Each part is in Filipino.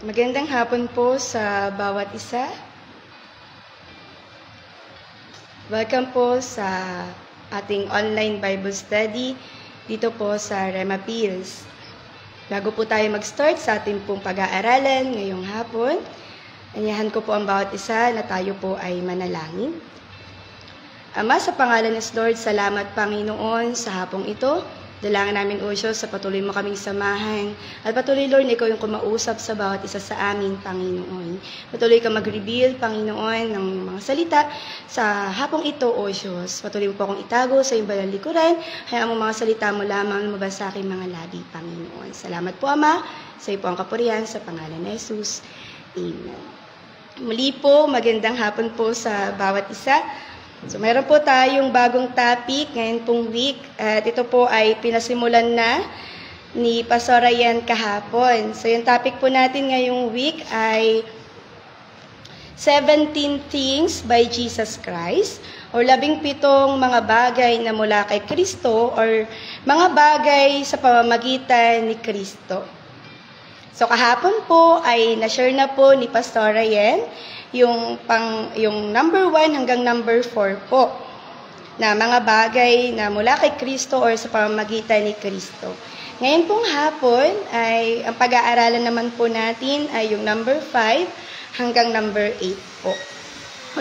Magandang hapon po sa bawat isa. Welcome po sa ating online Bible study dito po sa Rema Pills. Bago po tayo mag-start sa ating pong pag-aaralan ngayong hapon, anyahan ko po ang bawat isa na tayo po ay manalangin. Ama, sa pangalan ng Lord, salamat Panginoon sa hapong ito. Dalangin namin, O Diyos, sa patuloy mo kaming samahan. At patuloy, Lord, na ikaw yung kumausap sa bawat isa sa amin, Panginoon. Patuloy ka mag-reveal, Panginoon, ng mga salita sa hapong ito, O Diyos. Patuloy mo po akong itago sa iyong banal likuran. Hayaan mo mga salita mo lamang lumabas sa aking mga labi, Panginoon. Salamat po, Ama. Sa iyo po ang kapurihan sa pangalan ni Jesus. Amen. Muli po, magandang hapon po sa bawat isa. So, mayroon po tayong bagong topic ngayon pong week. At ito po ay pinasimulan na ni Pastor Ryan kahapon. So, yung topic po natin ngayong week ay 17 Things by Jesus Christ or 17 mga bagay na mula kay Kristo or mga bagay sa pamamagitan ni Kristo. So, kahapon po ay na-share na po ni Pastor Ryan yung number 1 hanggang number 4 po na mga bagay na mula kay Kristo or sa pamamagitan ni Kristo. Ngayon pong hapon ay ang pag-aaralan naman po natin ay yung number 5 hanggang number 8 po.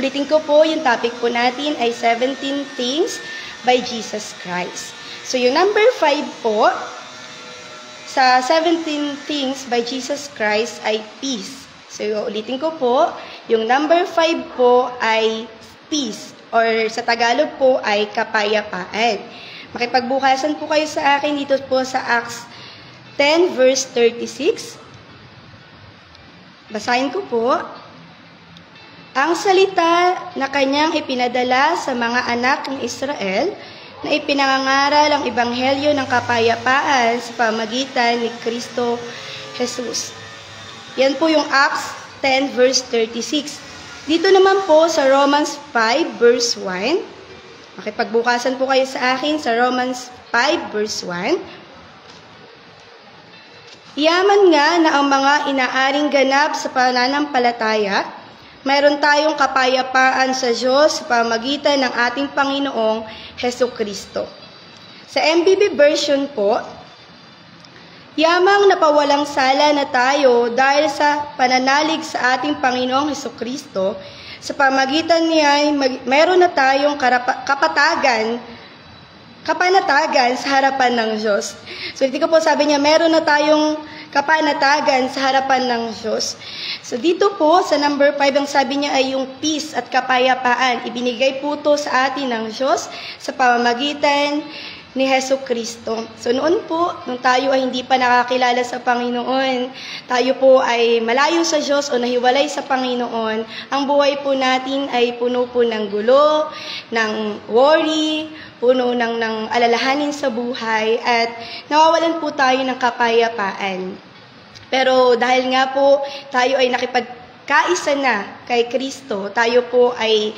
Ulitin ko po, yung topic po natin ay 17 Things by Jesus Christ. So yung number 5 po sa 17 Things by Jesus Christ ay peace. So, ulitin ko po, yung number 5 po ay peace or sa Tagalog po ay kapayapaan. Makipagbukasan po kayo sa akin dito po sa Acts 10 verse 36. Basahin ko po. Ang salita na kanyang ipinadala sa mga anak ng Israel na ipinangangaral ang ebanghelyo ng kapayapaan sa pamamagitan ni Kristo Jesus. Yan po yung Acts 10 verse 36. Dito naman po sa Romans 5 verse 1. Makipagbukasan po kayo sa akin sa Romans 5 verse 1. Yaman nga na ang mga inaaring ganap sa pananampalataya, mayroon tayong kapayapaan sa Diyos sa pamamagitan ng ating Panginoong Hesukristo. Sa MBB version po, yamang napawalang sala na tayo dahil sa pananalig sa ating Panginoong Hesukristo, sa pamagitan niya ay mayroon na tayong kapanatagan sa harapan ng Diyos. So, dito po sabi niya, mayroon na tayong kapanatagan sa harapan ng Diyos. So, dito po sa number 5, ang sabi niya ay yung peace at kapayapaan. Ibinigay po to sa atin ng Diyos sa pamamagitan ni Hesukristo. So noon po, nung tayo ay hindi pa nakakilala sa Panginoon, tayo po ay malayo sa Diyos o nahiwalay sa Panginoon, ang buhay po natin ay puno po ng gulo, ng worry, puno ng alalahanin sa buhay, at nawawalan po tayo ng kapayapaan. Pero dahil nga po tayo ay nakipagkaisa na kay Kristo, tayo po ay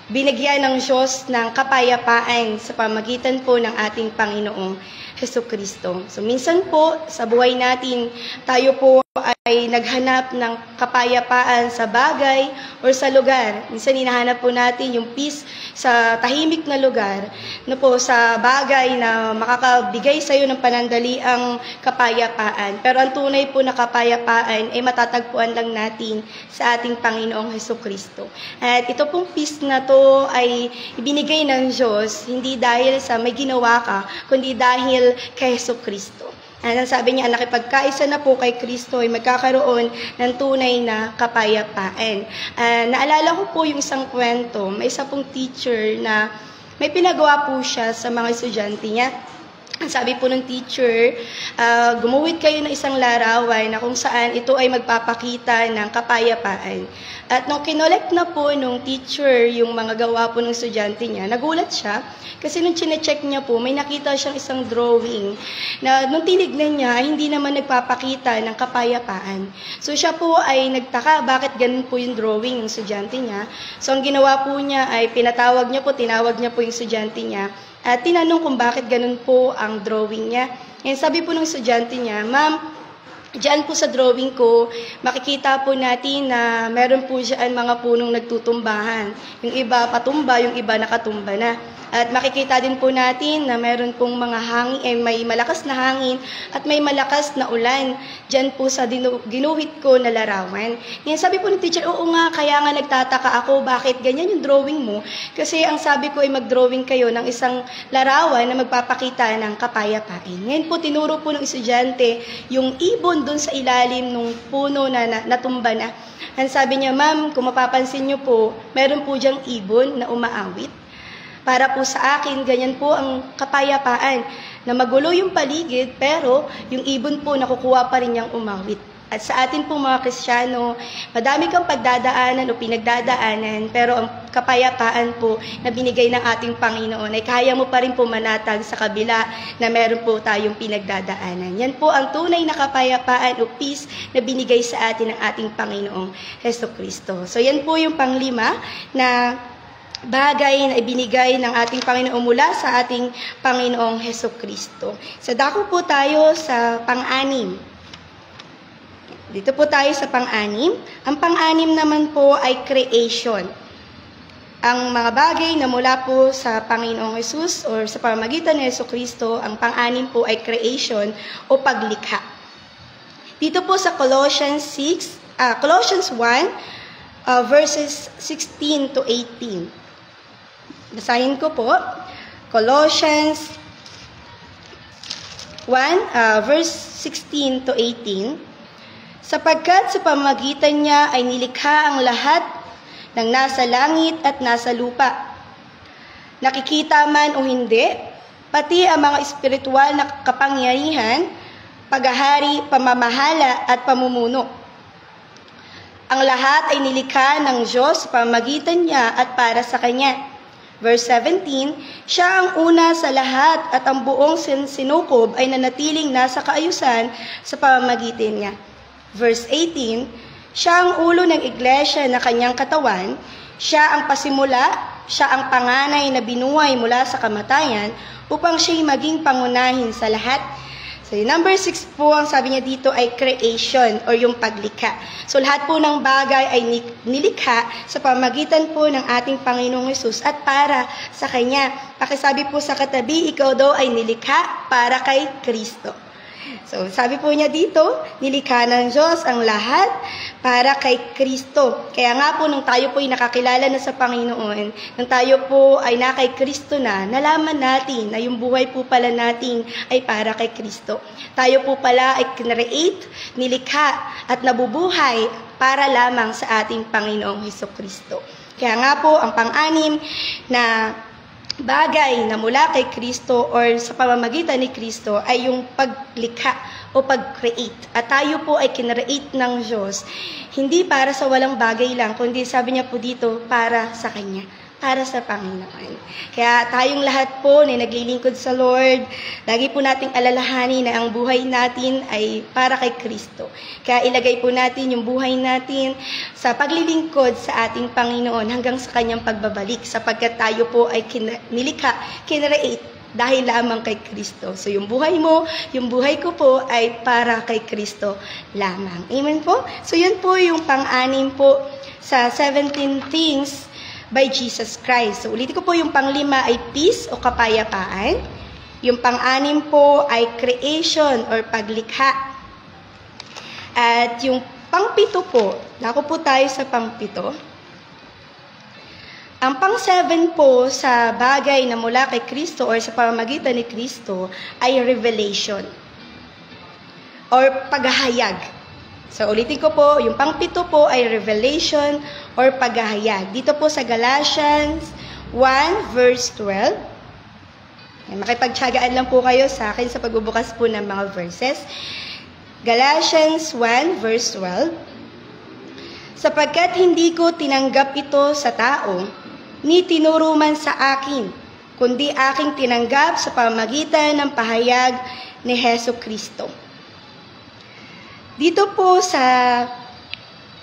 binigyan ng Diyos ng kapayapaan sa pamagitan po ng ating Panginoong Hesukristo. So minsan po sa buhay natin, tayo po ay naghanap ng kapayapaan sa bagay o sa lugar. Minsan hinahanap po natin yung peace sa tahimik na lugar, na po sa bagay na makakabigay sa iyo ng panandaliang kapayapaan. Pero ang tunay po na kapayapaan ay matatagpuan lang natin sa ating Panginoong Hesukristo. At ito pong peace na to ay ibinigay ng Diyos, hindi dahil sa may ginawa ka, kundi dahil kay Hesukristo. Ang sabi niya, nakipagkaisa na po kay Kristo ay magkakaroon ng tunay na kapayapaan. Naalala ko po yung isang kwento, may isa pong teacher na may pinagawa po siya sa mga estudyante niya. Ang sabi po ng teacher, gumuhit kayo ng isang larawan na kung saan ito ay magpapakita ng kapayapaan. At nung kinolect na po nung teacher yung mga gawa po ng estudyante niya, nagulat siya kasi nung chinecheck niya po, may nakita siyang isang drawing na nung tinignan niya, hindi naman nagpapakita ng kapayapaan. So siya po ay nagtaka, bakit ganun po yung drawing ng estudyante niya. So ang ginawa po niya ay tinawag niya po yung estudyante niya at tinanong kung bakit ganun po ang drawing niya. And sabi po ng estudyante niya, "Ma'am, Diyan po sa drawing ko, makikita po natin na meron po dyan mga punong nagtutumbahan. Yung iba patumba, yung iba nakatumba na. At makikita din po natin na meron pong mga hangin, may malakas na hangin at may malakas na ulan. Diyan po sa ginuhit ko na larawan. Yan, sabi po ni teacher, oo nga, kaya nga nagtataka ako, bakit ganyan yung drawing mo? Kasi ang sabi ko ay mag-drawing kayo ng isang larawan na magpapakita ng kapayapaan. Ngayon po, tinuro po ng estudyante yung ibon doon sa ilalim ng puno na natumba na. Ang sabi niya, ma'am, kung mapapansin niyo po, meron po diyang ibon na umaawit. Para po sa akin, ganyan po ang kapayapaan, na magulo yung paligid, pero yung ibon po nakukuha pa rin niyang umawit. At sa atin po mga Kristiyano, madami kang pagdadaanan o pinagdadaanan, pero ang kapayapaan po na binigay ng ating Panginoon ay kaya mo pa rin po manatag sa kabila na meron po tayong pinagdadaanan. Yan po ang tunay na kapayapaan o peace na binigay sa atin ng ating Panginoong Hesukristo. So yan po yung panglima na bagay na ibinigay ng ating Panginoon mula sa ating Panginoong Hesukristo. So dako po tayo sa pang-anim. Dito po tayo sa pang-anim. Ang pang-anim naman po ay creation. Ang mga bagay na mula po sa Panginoong Jesus or sa pamamagitan ni Hesukristo, ang pang-anim po ay creation o paglikha. Dito po sa Colossians 1, verses 16 to 18. Basahin ko po. Colossians 1, verse 16 to 18. Sapagkat sa pamamagitan niya ay nilikha ang lahat ng nasa langit at nasa lupa. Nakikita man o hindi, pati ang mga espiritual na kapangyarihan, paghahari, pamamahala at pamumuno. Ang lahat ay nilikha ng Diyos sa pamamagitan niya at para sa Kanya. Verse 17, siya ang una sa lahat at ang buong sinukob ay nanatiling nasa kaayusan sa pamamagitan niya. Verse 18, siya ang ulo ng iglesia na kanyang katawan, siya ang pasimula, siya ang panganay na binuhay mula sa kamatayan upang siya'y maging pangunahin sa lahat. So, number 6 po, ang sabi niya dito ay creation or yung paglikha. So, lahat po ng bagay ay nilikha sa pamagitan po ng ating Panginoong Hesus at para sa Kanya. Pakisabi po sa katabi, ikaw daw ay nilikha para kay Kristo. So, sabi po niya dito, nilikha ng Diyos ang lahat para kay Kristo. Kaya nga po, nung tayo po ay nakakilala na sa Panginoon, nung tayo po ay na kay Kristo na, nalaman natin na yung buhay po pala natin ay para kay Kristo. Tayo po pala ay create, nilikha at nabubuhay para lamang sa ating Panginoong Hesukristo. Kaya nga po, ang pang-anim na bagay na mula kay Kristo or sa pamamagitan ni Kristo ay yung paglikha o pag-create. At tayo po ay kinreate ng Diyos, hindi para sa walang bagay lang, kundi sabi niya po dito, para sa Kanya, para sa Panginoon. Kaya tayong lahat po na naglilingkod sa Lord, lagi po nating alalahanin na ang buhay natin ay para kay Kristo. Kaya ilagay po natin yung buhay natin sa paglilingkod sa ating Panginoon hanggang sa Kanyang pagbabalik, sapagkat tayo po ay nilikha, kinreate dahil lamang kay Kristo. So yung buhay mo, yung buhay ko po ay para kay Kristo lamang. Amen po? So yun po yung pang-anim po sa 17 things by Jesus Christ. So ulitin ko po, yung pang-5 ay peace o kapayapaan. Yung pang-6 po ay creation or paglikha. At yung pang-7 po, dako po tayo sa pang-7. Ang pang-7 po sa bagay na mula kay Kristo or sa pamamagitan ni Kristo ay revelation or paghahayag. So, ulitin ko po, yung pang-7 po ay revelation or paghahayag. Dito po sa Galatians 1 verse 12. Makipagtiyagaan lang po kayo sa akin sa pagbubukas po ng mga verses. Galatians 1 verse 12. Sapagkat hindi ko tinanggap ito sa tao, ni tinuro man sa akin, kundi aking tinanggap sa pamamagitan ng pahayag ni Hesukristo. Dito po sa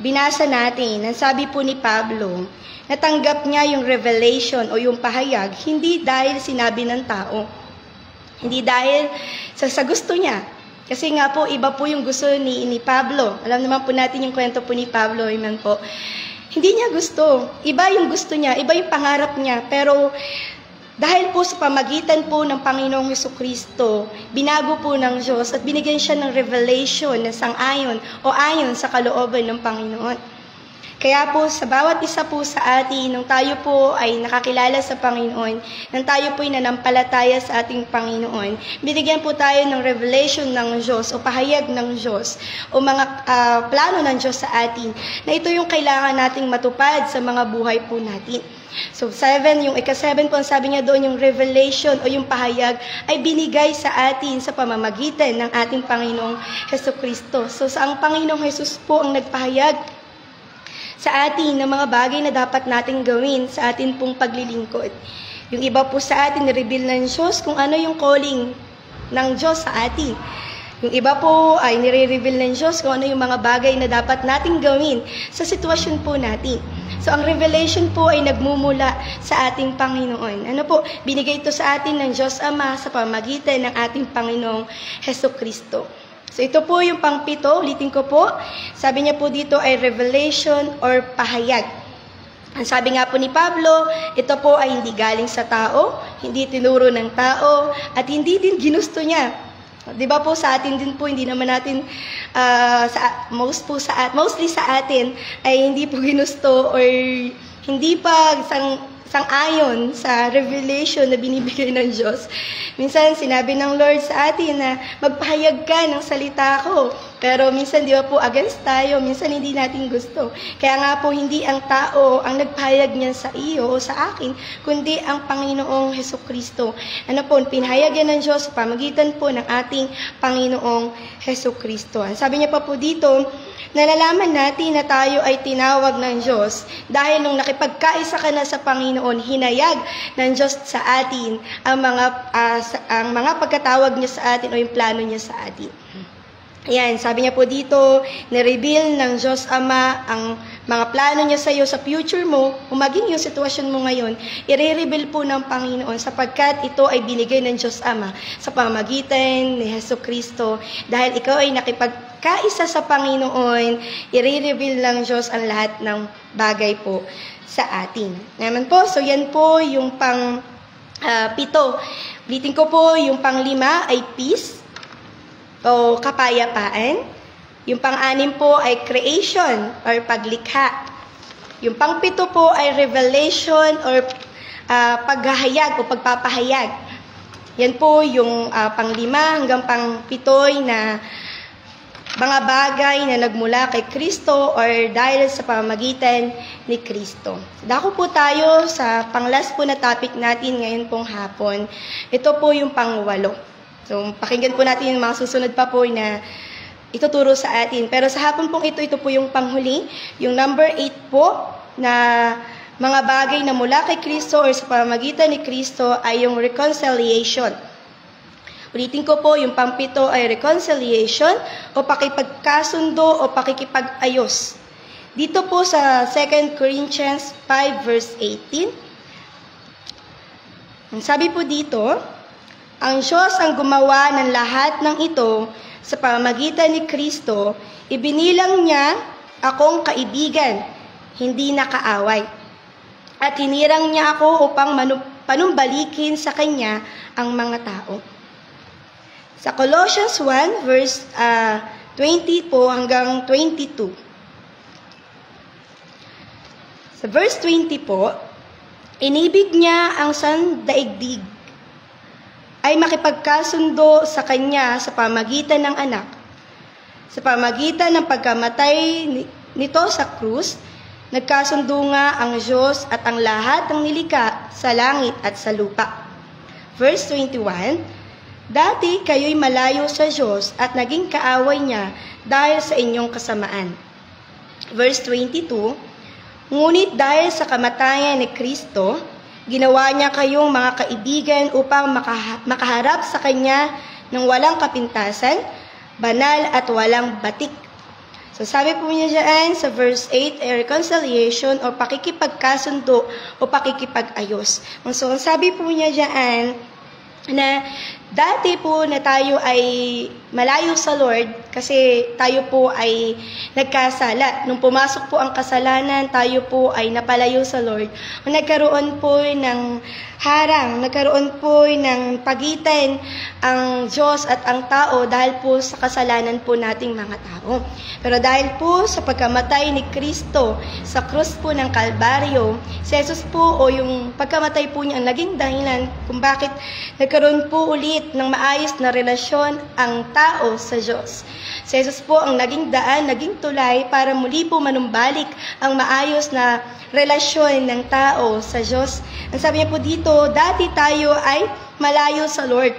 binasa natin, ang sabi po ni Pablo, natanggap niya yung revelation o yung pahayag, hindi dahil sinabi ng tao, hindi dahil sa gusto niya, Kasi nga po, iba po yung gusto ni Pablo. Alam naman po natin yung kwento po ni Pablo, amen po. Hindi niya gusto. Iba yung gusto niya, iba yung pangarap niya. Pero dahil po sa pamagitan po ng Panginoong Jesucristo, binago po ng Diyos at binigyan siya ng revelation na sang-ayon o ayon sa kalooban ng Panginoon. Kaya po sa bawat isa po sa atin, nung tayo po ay nakakilala sa Panginoon, nang tayo po ay nanampalataya sa ating Panginoon, binigyan po tayo ng revelation ng Diyos o pahayag ng Diyos o mga plano ng Diyos sa atin, na ito yung kailangan nating matupad sa mga buhay po natin. So, 7, yung ika-7 po, sabi niya doon, yung revelation o yung pahayag ay binigay sa atin sa pamamagitan ng ating Panginoong Jesucristo. So, sa ang Panginoong Jesus po ang nagpahayag sa atin ng mga bagay na dapat nating gawin sa atin pong paglilingkod. Yung iba po sa atin, nireveal ng Diyos kung ano yung calling ng Diyos sa atin. Yung iba po ay nire-reveal ng Diyos kung ano yung mga bagay na dapat nating gawin sa sitwasyon po natin. So, ang revelation po ay nagmumula sa ating Panginoon. Ano po? Binigay ito sa atin ng Diyos Ama sa pamamagitan ng ating Panginoong Jesucristo. So, ito po yung pang-7. Ulitin ko po. Sabi niya po dito ay revelation or pahayag. Ang sabi nga po ni Pablo, ito po ay hindi galing sa tao, hindi tinuro ng tao, at hindi din ginusto niya. Di ba po sa atin din po, hindi naman natin, mostly sa atin, ay hindi po ginusto or hindi pa sang-ayon sa revelation na binibigay ng Diyos. Minsan, sinabi ng Lord sa atin na magpahayag ka ng salita ko. Pero minsan, di ba po, against tayo. Minsan, hindi natin gusto. Kaya nga po, hindi ang tao ang nagpahayag niyan sa iyo o sa akin, kundi ang Panginoong Jesucristo. Ano po, pinahayag yan ng Diyos sa pamagitan po ng ating Panginoong Jesucristo. Sabi niya pa po dito, nalalaman natin na tayo ay tinawag ng Diyos dahil nung nakipagkaisa ka na sa Panginoon, hinayag ng Diyos sa atin ang mga pagkatawag niya sa atin o yung plano niya sa atin. Ayan, sabi niya po dito, na-reveal ng Diyos Ama ang mga plano niya sa iyo sa future mo, kung maging yung sitwasyon mo ngayon, i-reveal po ng Panginoon sapagkat ito ay binigay ng Diyos Ama sa pamamagitan ni Jesucristo. Dahil ikaw ay nakipagkaisa sa Panginoon, i-reveal ng Diyos ang lahat ng bagay po sa atin. Naman po, so yan po yung pang-7. Ulitin ko po, yung pang-5 ay peace o kapayapaan. Yung pang-6 po ay creation or paglikha. Yung pang-7 po ay revelation or paghahayag o pagpapahayag. Yan po yung pang-5 hanggang pang-7 na mga bagay na nagmula kay Kristo or dahil sa pamamagitan ni Kristo. Dako po tayo sa pang-last po na topic natin ngayon pong hapon. Ito po yung pang-8. So, pakinggan po natin yung mga susunod pa po na ituturo sa atin. Pero sa hapon pong ito po yung panghuli. Yung number 8 po na mga bagay na mula kay Kristo or sa pamamagitan ni Kristo ay yung reconciliation. Ulitin ko po, yung pang-7 ay reconciliation o pakipagkasundo o pakikipag-ayos. Dito po sa 2 Corinthians 5 verse 18. Ang sabi po dito, ang Diyos ang gumawa ng lahat ng ito sa pamamagitan ni Kristo, ibinilang niya akong kaibigan, hindi nakaaway. At hinirang niya ako upang panumbalikin sa Kanya ang mga tao. Sa Colossians 1 verse 20 po hanggang 22. Sa verse 20 po, inibig niya ang sandaigdig ay makipagkasundo sa Kanya sa pamagitan ng anak. Sa pamagitan ng pagkamatay nito sa krus, nagkasundo nga ang Diyos at ang lahat ng nilikha sa langit at sa lupa. Verse 21, dati kayo'y malayo sa Diyos at naging kaaway niya dahil sa inyong kasamaan. Verse 22, ngunit dahil sa kamatayan ni Kristo, ginawa niya kayong mga kaibigan upang makaharap sa Kanya ng walang kapintasan, banal at walang batik. So sabi po niya dyan sa verse 8, reconciliation o pakikipagkasundo o pakikipag-ayos. So sabi po niya dyan na Dati po na tayo ay malayo sa Lord kasi tayo po ay nagkasala. Nung pumasok po ang kasalanan, tayo po ay napalayo sa Lord. Nagkaroon po ng harang, nagkaroon po ng pagitan ang Diyos at ang tao dahil po sa kasalanan po nating mga tao. Pero dahil po sa pagkamatay ni Kristo sa krus po ng Kalbaryo, si Jesus po o yung pagkamatay po niya ang naging dahilan kung bakit nagkaroon po ulit ng maayos na relasyon ang tao sa Diyos. Si Jesus po ang naging daan, naging tulay para muli po manumbalik ang maayos na relasyon ng tao sa Diyos. Ang sabi niya po dito, dati tayo ay malayo sa Lord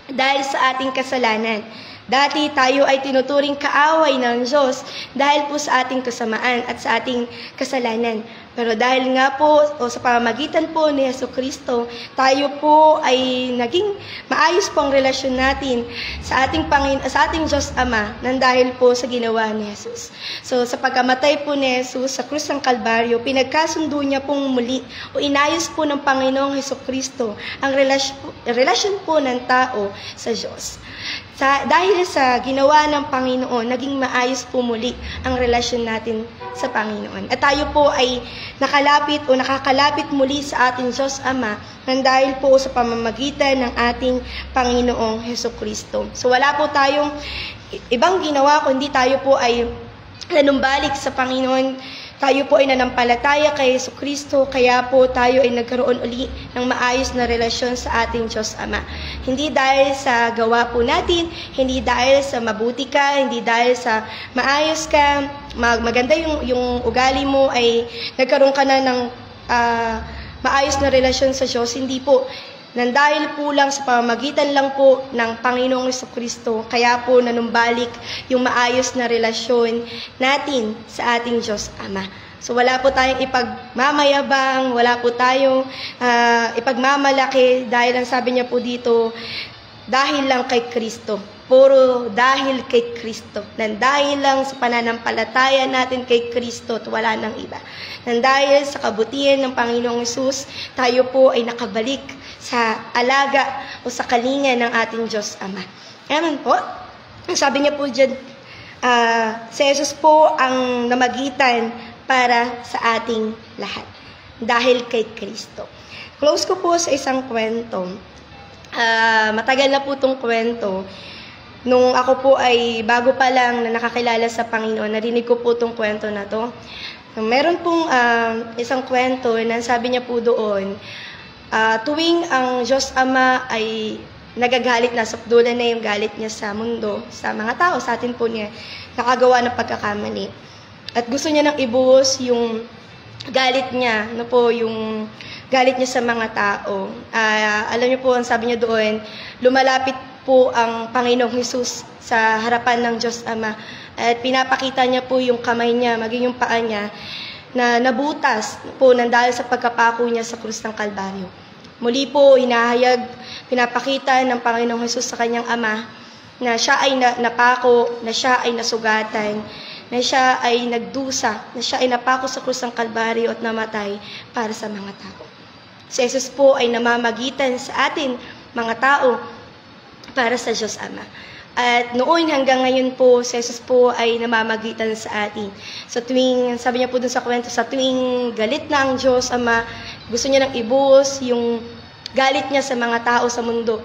dahil sa ating kasalanan. Dati tayo ay tinuturing kaaway ng Diyos dahil po sa ating kasamaan at sa ating kasalanan. Pero dahil nga po o sa pamamagitan po ni Jesucristo, tayo po ay naging maayos po ang relasyon natin sa ating sa ating Diyos Ama nang dahil po sa ginawa ni Jesus. So sa pagkamatay po ni Jesus sa krus ng Kalbaryo, pinagkasundo niya pong muli o inayos po ng Panginoong Jesucristo ang relasyon po ng tao sa Diyos. Dahil sa ginawa ng Panginoon, naging maayos po muli ang relasyon natin sa Panginoon. At tayo po ay nakalapit o nakakalapit muli sa ating Diyos Ama nang dahil po sa pamamagitan ng ating Panginoong Jesucristo. So wala po tayong ibang ginawa kundi tayo po ay nanumbalik sa Panginoon. Tayo po ay nanampalataya kay Jesucristo, kaya po tayo ay nagkaroon uli ng maayos na relasyon sa ating Diyos Ama. Hindi dahil sa gawa po natin, hindi dahil sa mabuti ka, hindi dahil sa maayos ka, maganda yung ugali mo ay nagkaroon ka na ng maayos na relasyon sa Diyos. Hindi po. Nang dahil po lang sa pamamagitan lang po ng Panginoong Jesucristo, kaya po nanumbalik yung maayos na relasyon natin sa ating Diyos Ama. So wala po tayong ipagmamayabang, wala po tayong ipagmamalaki dahil ang sabi niya po dito, dahil lang kay Kristo. Puro dahil kay Kristo. Nang dahil lang sa pananampalataya natin kay Kristo at wala nang iba. Nang dahil sa kabutihan ng Panginoong Hesus, tayo po ay nakabalik sa alaga o sa kalinga ng ating Diyos Ama. Amen po. Sabi niya po dyan, si Jesus po ang namagitan para sa ating lahat. Dahil kay Kristo. Close ko po sa isang kwento. Matagal na po itong kwento. Nung ako po ay bago pa lang na nakakilala sa Panginoon, narinig ko po itong kwento na to. Meron pong isang kwento na sabi niya po doon, tuwing ang Diyos Ama ay nagagalit na, sapdulan na yung galit niya sa mundo, sa mga tao, sa atin po niya, nakagawa ng pagkakamali. At gusto niya nang ibuhos yung galit niya, no po, yung galit niya sa mga tao. Alam niyo po, ang sabi niya doon, lumalapit po ang Panginoong Hesus sa harapan ng Diyos Ama at pinapakita niya po yung kamay niya, maging yung paa niya na nabutas po nang dahil sa pagkapako niya sa krus ng Kalbaryo. Muli po, hinahayag, pinapakita ng Panginoong Hesus sa kanyang Ama na siya ay napako, na siya ay nasugatan, na siya ay nagdusa, na siya ay napako sa krus ng Kalbaryo at namatay para sa mga tao. Si Jesus po ay namamagitan sa atin, mga tao, para sa Diyos Ama. At noon hanggang ngayon po, si Jesus po ay namamagitan sa atin. Sa tuwing, sabi niya po dun sa kwento, sa tuwing galit na ang Diyos Ama, gusto niya nang ibuhos yung galit niya sa mga tao sa mundo.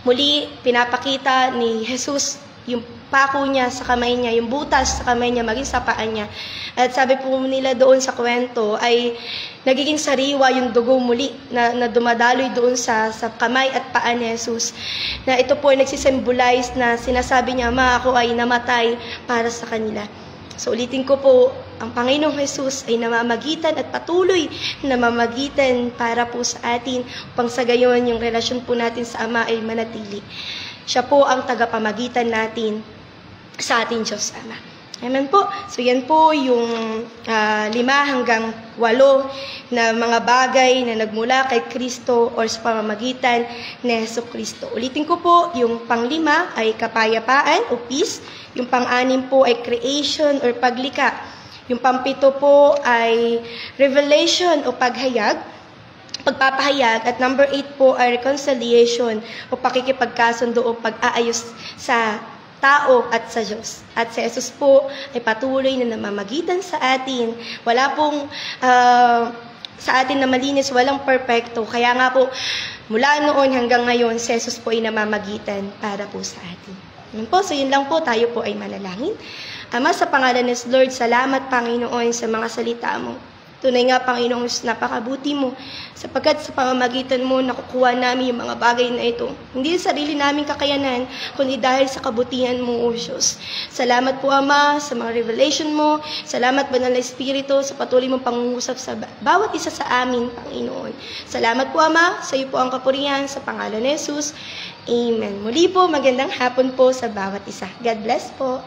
Muli, pinapakita ni Jesus yung pako niya sa kamay niya, yung butas sa kamay niya, maging sa paa niya. At sabi po nila doon sa kwento ay nagiging sariwa yung dugo muli na dumadaloy doon sa kamay at paa ni Jesus. Na ito po ay nagsisimbolize na sinasabi niya, Ma, ako ay namatay para sa kanila. So ulitin ko po, ang Panginoong Jesus ay namamagitan at patuloy namamagitan para po sa atin upang sa gayon yung relasyon po natin sa Ama ay manatili. Siya po ang tagapamagitan natin sa ating Diyos Ama. Amen po. So yan po yung 5 hanggang 8 na mga bagay na nagmula kay Kristo o sa pamamagitan ni Jesucristo. Ulitin ko po, yung pang-5 ay kapayapaan o peace. Yung pang-6 po ay creation or paglikha. Yung pang-7 po ay revelation o paghayag. pagpapahayag. At number 8 po ay reconciliation o pakikipagkasundo o pag-aayos sa tao at sa Diyos. At si Jesus po ay patuloy na namamagitan sa atin. Wala pong sa atin na malinis, walang perpekto. Kaya nga po, mula noon hanggang ngayon, si Jesus po ay namamagitan para po sa atin. Yun po, so yun lang po, tayo po ay manalangin. Ama, sa pangalan ng Lord, salamat Panginoon sa mga salita mo. Tunay nga, Panginoong Diyos, napakabuti mo, sapagkat sa pamamagitan mo, nakukuha namin yung mga bagay na ito. Hindi sa sarili naming kakayanan, kundi dahil sa kabutihan mo, O Diyos. Salamat po, Ama, sa mga revelation mo. Salamat, Banal na Espiritu, sa patuloy mong pangungusap sa bawat isa sa amin, Panginoon. Salamat po, Ama, sa iyo po ang kapurihan, sa pangalan ni Jesus. Amen. Muli po, magandang hapon po sa bawat isa. God bless po.